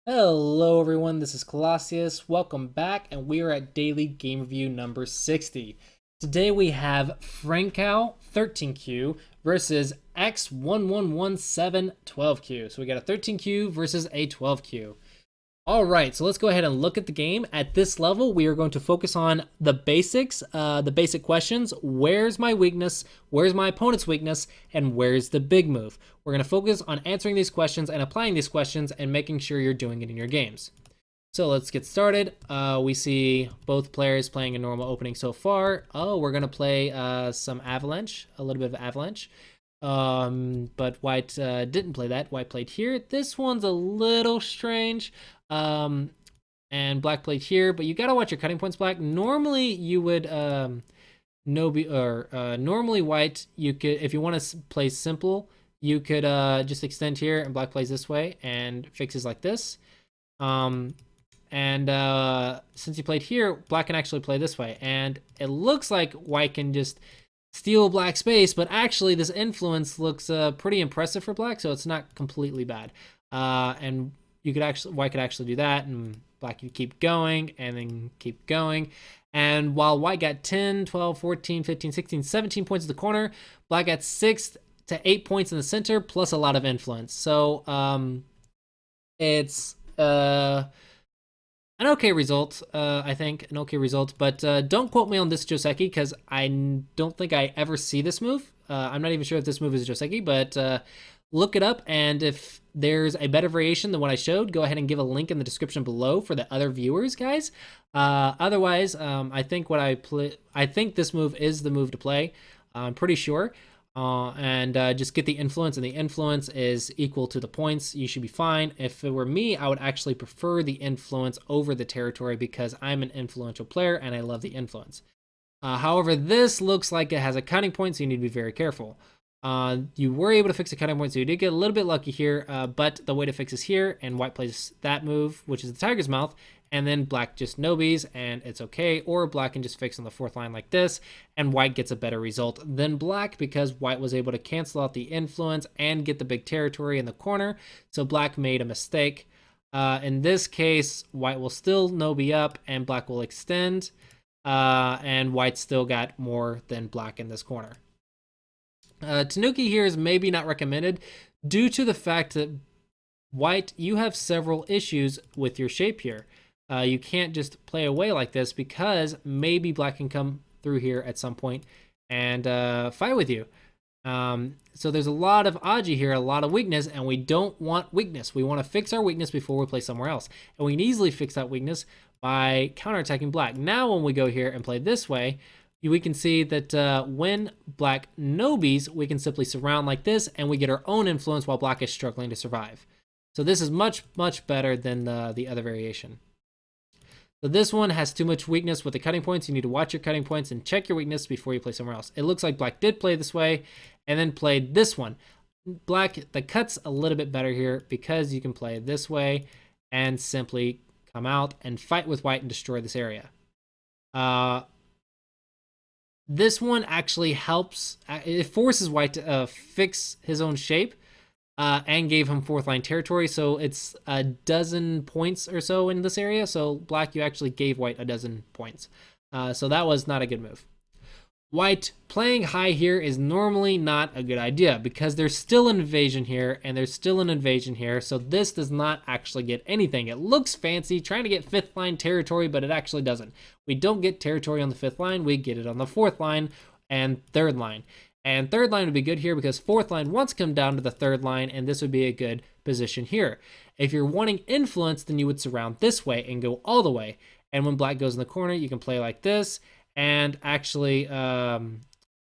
Hello everyone, this is Clossi. Welcome back, and we are at Daily Game Review number 60. Today we have Frankcao 13Q versus X1117 12Q. So we got a 13Q versus a 12Q. All right, so let's go ahead and look at the game. At this level, we are going to focus on the basics, the basic questions. Where's my weakness? Where's my opponent's weakness? And where's the big move? We're going to focus on answering these questions and applying these questions and making sure you're doing it in your games. So let's get started. We see both players playing a normal opening so far. Oh, we're going to play some Avalanche, a little bit of Avalanche. But White didn't play that. White played here. This one's a little strange. And Black played here, but you gotta watch your cutting points, Black. Normally you would normally White, you could, if you want to play simple, you could just extend here, and Black plays this way and fixes like this. Since you played here, Black can actually play this way, and it looks like White can just steal Black space, but actually this influence looks pretty impressive for Black, so it's not completely bad. And you could actually, White could actually do that, and Black could keep going and then keep going. And while White got 10, 12, 14, 15, 16, 17 points in the corner, Black got 6 to 8 points in the center, plus a lot of influence. So it's an okay result, I think, an okay result. But don't quote me on this Joseki, because I don't think I ever see this move. I'm not even sure if this move is Joseki, but look it up, and if there's a better variation than what I showed, go ahead and give a link in the description below for the other viewers, guys. Otherwise, I think I think this move is the move to play. I'm pretty sure. Just get the influence, and the influence is equal to the points. You should be fine. If it were me, I would actually prefer the influence over the territory, because I'm an influential player and I love the influence. However, this looks like it has a cutting point, so you need to be very careful. You were able to fix a cutting point, so you did get a little bit lucky here, but the way to fix is here, and White plays that move, which is the Tiger's Mouth, and then Black just nobies, and it's okay. Or Black can just fix on the fourth line like this, and White gets a better result than Black, because White was able to cancel out the influence and get the big territory in the corner, so Black made a mistake. In this case, White will still nobie up, and Black will extend, and White still got more than Black in this corner. Tanuki here is maybe not recommended due to the fact that White, you have several issues with your shape here. You can't just play away like this, because maybe Black can come through here at some point and fight with you. So there's a lot of Aji here, a lot of weakness, and we don't want weakness. We want to fix our weakness before we play somewhere else. And we can easily fix that weakness by counterattacking Black. Now when we go here and play this way, we can see that when Black nobies, we can simply surround like this, and we get our own influence while Black is struggling to survive. So this is much, much better than the other variation. So this one has too much weakness with the cutting points. You need to watch your cutting points and check your weakness before you play somewhere else. It looks like Black did play this way and then played this one. Black, the cut's a little bit better here, because you can play this way and simply come out and fight with White and destroy this area. This one actually helps. It forces White to fix his own shape, and gave him fourth line territory. So it's a dozen points or so in this area. So Black, you actually gave White a dozen points. So that was not a good move. White playing high here is normally not a good idea, because there's still an invasion here and there's still an invasion here. So this does not actually get anything. It looks fancy trying to get fifth line territory, but it actually doesn't. We don't get territory on the fifth line. We get it on the fourth line and third line. And third line would be good here, because fourth line wants to come down to the third line, and this would be a good position here. If you're wanting influence, then you would surround this way and go all the way. And when Black goes in the corner, you can play like this and actually try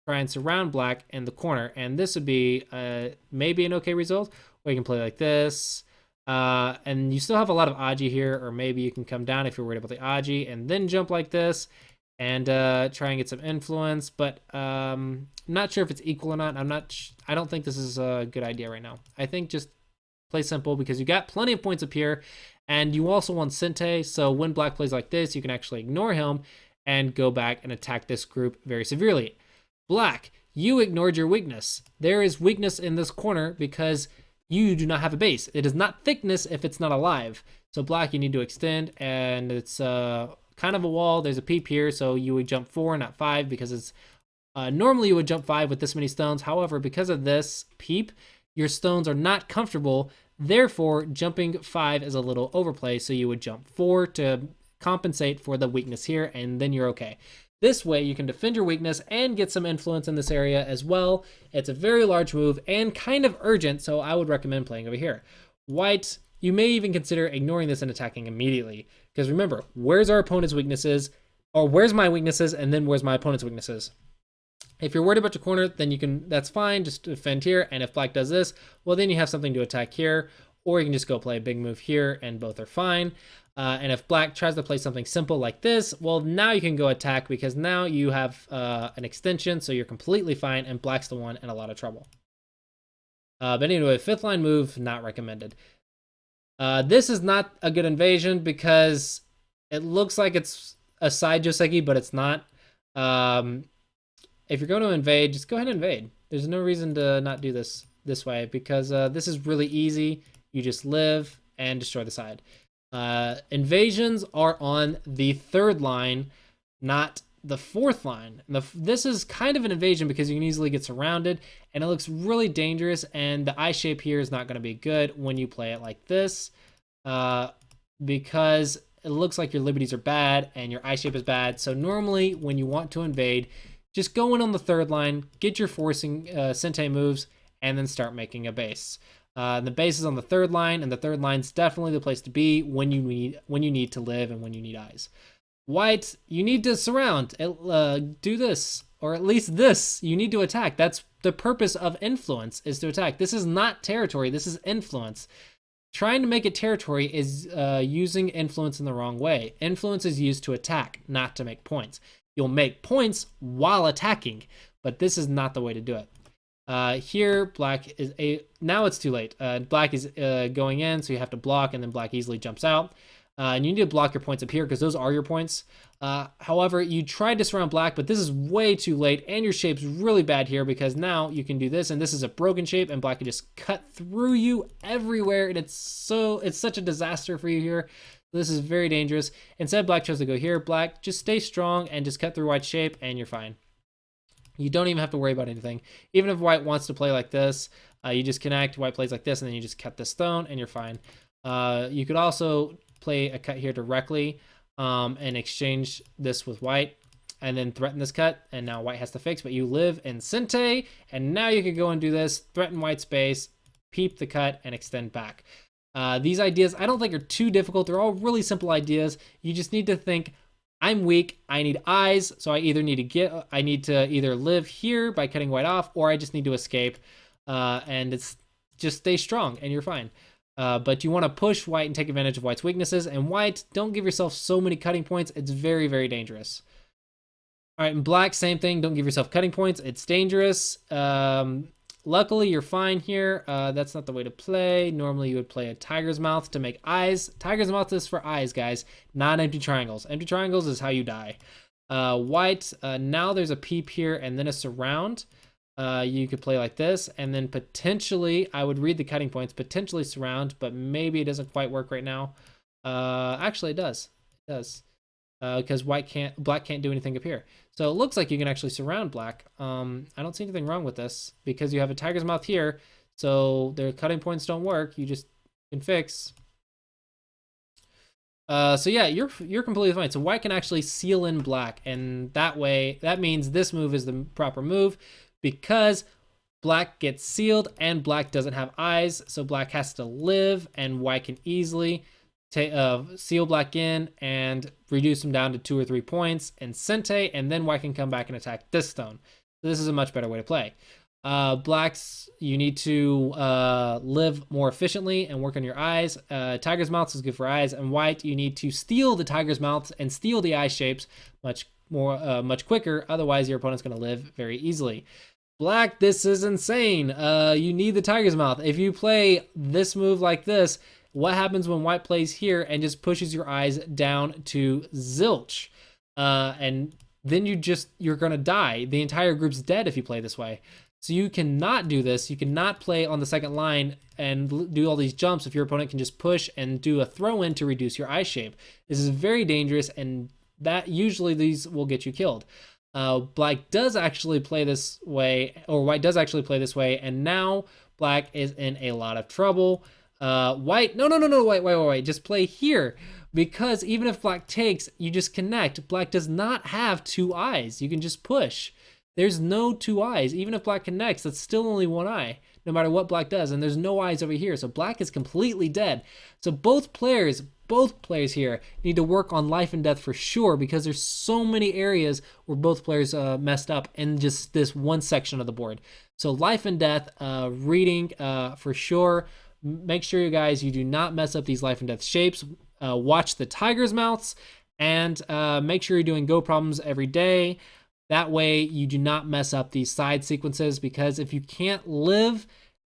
and surround Black in the corner. And this would be maybe an okay result. Or you can play like this. And you still have a lot of Aji here, or maybe you can come down if you're worried about the Aji and then jump like this and try and get some influence. But I'm not sure if it's equal or not. I don't think this is a good idea right now. I think just play simple, because you got plenty of points up here, and you also want Sente. So when Black plays like this, you can actually ignore him and go back and attack this group very severely. Black, you ignored your weakness. There is weakness in this corner, because you do not have a base. It is not thickness if it's not alive. So black, you need to extend, and it's kind of a wall. There's a peep here, so you would jump 4, not 5, because it's normally you would jump 5 with this many stones. However, because of this peep, your stones are not comfortable. Therefore, jumping 5 is a little overplay, so you would jump 4 to compensate for the weakness here, and then you're okay. This way, you can defend your weakness and get some influence in this area as well. It's a very large move and kind of urgent, so I would recommend playing over here. White, you may even consider ignoring this and attacking immediately. Because remember, where's our opponent's weaknesses? Or where's my weaknesses, and then where's my opponent's weaknesses? If you're worried about your corner, then you can, that's fine, just defend here. And if black does this, well, then you have something to attack here. Or you can just go play a big move here, and both are fine. And if black tries to play something simple like this, well, now you can go attack, because now you have an extension, so you're completely fine, and black's the one in a lot of trouble. But anyway, 5th line move, not recommended. This is not a good invasion, because it looks like it's a side Joseki, but it's not. If you're going to invade, just go ahead and invade. There's no reason to not do this way, because this is really easy. You just live and destroy the side. Invasions are on the 3rd line, not the 4th line. This is kind of an invasion because you can easily get surrounded, and it looks really dangerous, and the eye shape here is not going to be good when you play it like this, because it looks like your liberties are bad and your eye shape is bad. So normally when you want to invade, just go in on the 3rd line, get your forcing Sente moves, and then start making a base. The base is on the 3rd line, and the 3rd line's definitely the place to be when you need to live and when you need eyes. White, you need to surround. Do this, or at least this. You need to attack. That's the purpose of influence, is to attack. This is not territory. This is influence. Trying to make it territory is using influence in the wrong way. Influence is used to attack, not to make points. You'll make points while attacking, but this is not the way to do it. Here, black is now it's too late. Black is going in, so you have to block, and then black easily jumps out. And you need to block your points up here, because those are your points. However, you tried to surround black, but this is way too late, and your shape's really bad here, because now you can do this, and this is a broken shape, and black can just cut through you everywhere, and it's such a disaster for you here. This is very dangerous. Instead, black chose to go here. Black, just stay strong and just cut through white's shape, and you're fine. You don't even have to worry about anything. Even if white wants to play like this, you just connect, white plays like this, and then you just cut this stone, and you're fine. You could also play a cut here directly and exchange this with white, and then threaten this cut, and now white has to fix, but you live in Sente, and now you can go and do this, threaten white's base, peep the cut, and extend back. These ideas I don't think are too difficult. They're all really simple ideas. You just need to think, I'm weak, I need eyes, so I need to either live here by cutting white off, or I just need to escape, and it's just stay strong and you're fine. But you want to push white and take advantage of white's weaknesses, and white, don't give yourself so many cutting points. It's very, very dangerous. All right, and black, same thing. Don't give yourself cutting points. It's dangerous. Luckily, you're fine here. That's not the way to play. Normally, you would play a tiger's mouth to make eyes. Tiger's mouth is for eyes, guys, not empty triangles. Empty triangles is how you die. White, now there's a peep here and then a surround. You could play like this, and then potentially, I would read the cutting points, potentially surround, but maybe it doesn't quite work right now. Actually, it does. It does. Because black can't do anything up here. So it looks like you can actually surround black. I don't see anything wrong with this, because you have a tiger's mouth here, so their cutting points don't work. You just can fix. So yeah, you're completely fine. So white can actually seal in black, and that way, that means this move is the proper move, because black gets sealed and black doesn't have eyes, so black has to live, and white can easily seal black in and reduce him down to 2 or 3 points and Sente, and then white can come back and attack this stone. So this is a much better way to play. Blacks, you need to live more efficiently and work on your eyes. Tiger's mouth is good for eyes, and white, you need to steal the tiger's mouth and steal the eye shapes much quicker. Otherwise, your opponent's going to live very easily. Black, this is insane. You need the tiger's mouth. If you play this move like this, what happens when white plays here and just pushes your eyes down to zilch? And then you're gonna die. The entire group's dead if you play this way. So you cannot do this. You cannot play on the second line and do all these jumps if your opponent can just push and do a throw in to reduce your eye shape. This is very dangerous, and that usually these will get you killed. Black does actually play this way, or white does actually play this way, and now black is in a lot of trouble. White, no, wait, just play here. Because even if black takes, you just connect. Black does not have two eyes. You can just push. There's no two eyes. Even if black connects, that's still only one eye, no matter what black does. And there's no eyes over here. So black is completely dead. So both players here need to work on life and death for sure, because there's so many areas where both players messed up in just this one section of the board. So life and death, reading for sure. Make sure, you guys, you do not mess up these life and death shapes. Watch the tiger's mouths, and make sure you're doing go problems every day. That way you do not mess up these side sequences, because if you can't live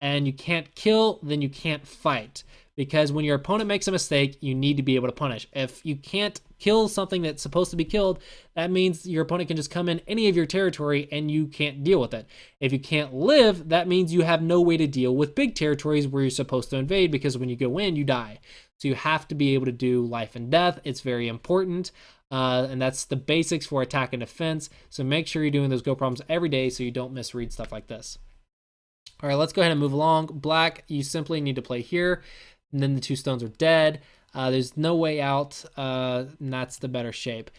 and you can't kill, then you can't fight. Because when your opponent makes a mistake, you need to be able to punish. If you can't kill something that's supposed to be killed, that means your opponent can just come in any of your territory and you can't deal with it. If you can't live, that means you have no way to deal with big territories where you're supposed to invade, because when you go in, you die. So you have to be able to do life and death. It's very important. And that's the basics for attack and defense. So make sure you're doing those go problems every day so you don't misread stuff like this. All right, let's go ahead and move along. Black, you simply need to play here, and then the two stones are dead. There's no way out, and that's the better shape.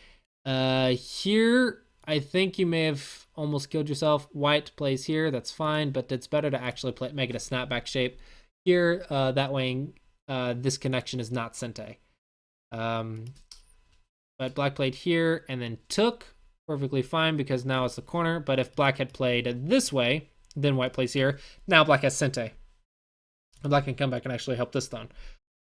Here, I think you may have almost killed yourself. White plays here, that's fine, but it's better to actually make it a snapback shape here. That way, this connection is not Sente. But black played here and then took, perfectly fine, because now it's the corner. But if black had played this way, then white plays here. Now black has Sente. And black can come back and actually help this stone.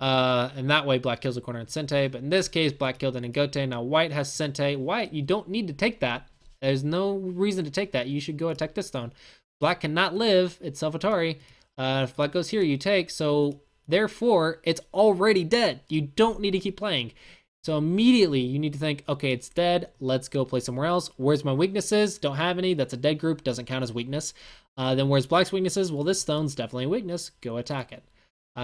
And that way black kills the corner in Sente. But in this case, black killed it in Gote. Now white has Sente. White, you don't need to take that. There's no reason to take that. You should go attack this stone. Black cannot live. It's Self-Atari. If black goes here, you take. So therefore, it's already dead. You don't need to keep playing. So immediately you need to think, okay, it's dead. Let's go play somewhere else. Where's my weaknesses? Don't have any. That's a dead group. Doesn't count as weakness. Then where's black's weaknesses? Well, this stone's definitely a weakness. Go attack it.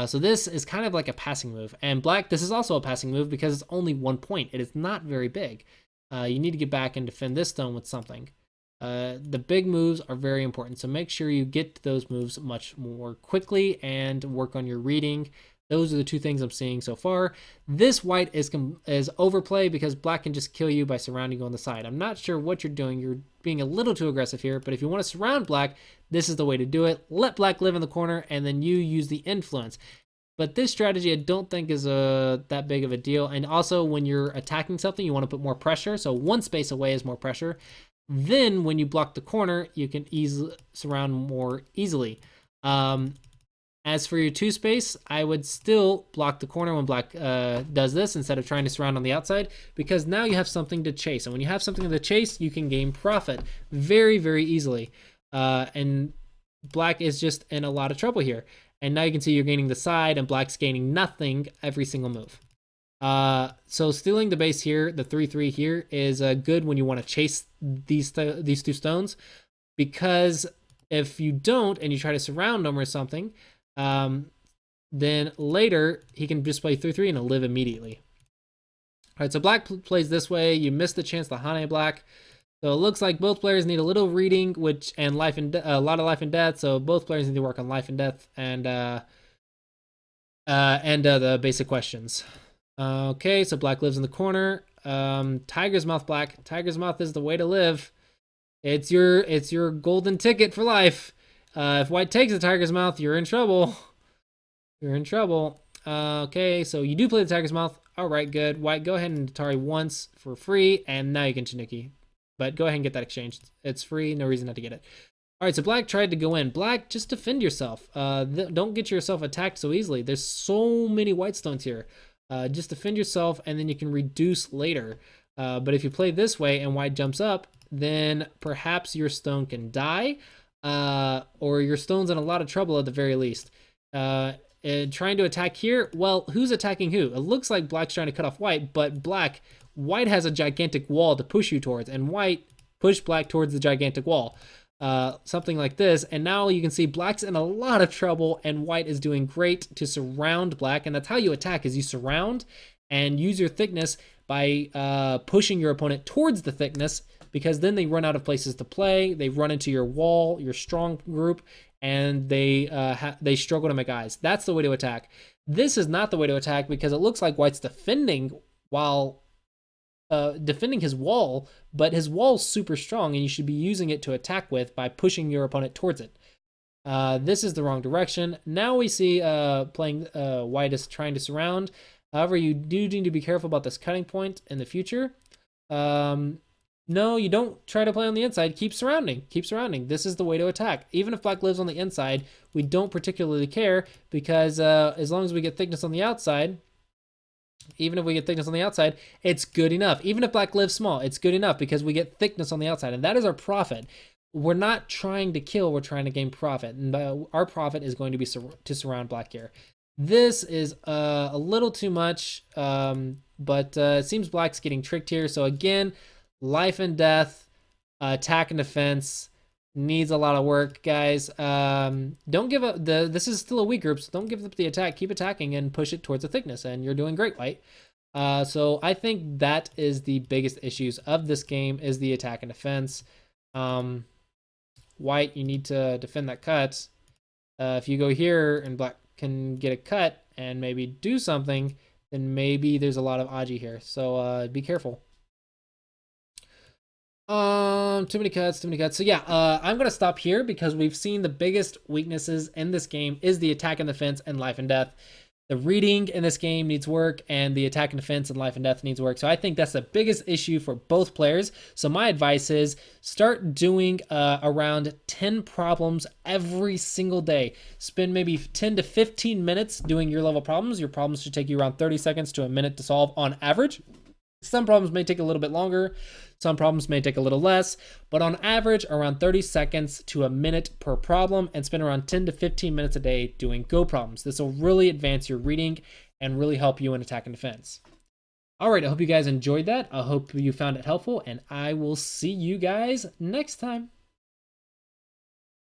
So this is kind of like a passing move. And black, this is also a passing move because it's only 1 point. It is not very big. You need to get back and defend this stone with something. The big moves are very important. So make sure you get to those moves much more quickly and work on your reading. Those are the two things I'm seeing so far. This white is overplay because black can just kill you by surrounding you on the side. I'm not sure what you're doing. You're being a little too aggressive here, but if you want to surround black, this is the way to do it. Let black live in the corner, and then you use the influence. But this strategy I don't think is that big of a deal. And also when you're attacking something, you want to put more pressure. So one space away is more pressure. Then when you block the corner, you can easily surround more easily. As for your 2 space, I would still block the corner when black does this instead of trying to surround on the outside, because now you have something to chase. And when you have something to chase, you can gain profit very, very easily. And black is just in a lot of trouble here. And now you can see you're gaining the side and black's gaining nothing every single move. So stealing the base here, the 3-3 here, is good when you want to chase these 2 stones, because if you don't and you try to surround them or something, then later he can just play 3-3 and he'll live immediately. All right, so black plays this way. You missed the chance to Hane black. So it looks like both players need a little reading, and a lot of life and death. So both players need to work on life and death and the basic questions. Okay, so black lives in the corner. Tiger's mouth black. Tiger's mouth is the way to live. It's your golden ticket for life. If white takes the tiger's mouth, you're in trouble. You're in trouble. Okay, so you do play the tiger's mouth. All right, good. White, go ahead and Atari once for free, and now you can Chiniki. But go ahead and get that exchanged. It's free, no reason not to get it. All right, so black tried to go in. Black, just defend yourself. Don't get yourself attacked so easily. There's so many white stones here. Just defend yourself, and then you can reduce later. But if you play this way and white jumps up, then perhaps your stone can die. Or your stone's in a lot of trouble at the very least. Trying to attack here, well, who's attacking who? It looks like black's trying to cut off white, but white has a gigantic wall to push you towards, and white pushed black towards the gigantic wall. something like this. And now you can see black's in a lot of trouble and white is doing great to surround black. And that's how you attack, is you surround and use your thickness by pushing your opponent towards the thickness, because then they run out of places to play. They run into your wall, your strong group, and they struggle to make eyes. That's the way to attack. This is not the way to attack, because it looks like white's defending while defending his wall, but his wall's super strong, and you should be using it to attack with by pushing your opponent towards it. This is the wrong direction. Now we see playing white is trying to surround. However, you do need to be careful about this cutting point in the future. No, you don't try to play on the inside. Keep surrounding. Keep surrounding. This is the way to attack. Even if black lives on the inside, we don't particularly care, because as long as we get thickness on the outside, even if we get thickness on the outside, it's good enough. Even if black lives small, it's good enough because we get thickness on the outside, and that is our profit. We're not trying to kill, we're trying to gain profit, and our profit is going to be to surround black here. This is a little too much, but it seems black's getting tricked here. So again, life and death, attack and defense needs a lot of work, guys. Don't give up. This is still a weak group, so don't give up the attack. Keep attacking and push it towards the thickness, and you're doing great, white. So I think that is the biggest issues of this game, is the attack and defense. White, you need to defend that cut. If you go here and black can get a cut and maybe do something, then maybe there's a lot of Aji here. So be careful. Too many cuts. So yeah, I'm gonna stop here, because we've seen the biggest weaknesses in this game is the attack and defense and life and death. The reading in this game needs work, and the attack and defense and life and death needs work. So I think that's the biggest issue for both players. So my advice is start doing around 10 problems every single day. Spend maybe 10 to 15 minutes doing your level problems. Your problems should take you around 30 seconds to a minute to solve on average. Some problems may take a little bit longer. Some problems may take a little less, but on average, around 30 seconds to a minute per problem, and spend around 10 to 15 minutes a day doing Go problems. This will really advance your reading and really help you in attack and defense. All right, I hope you guys enjoyed that. I hope you found it helpful, and I will see you guys next time.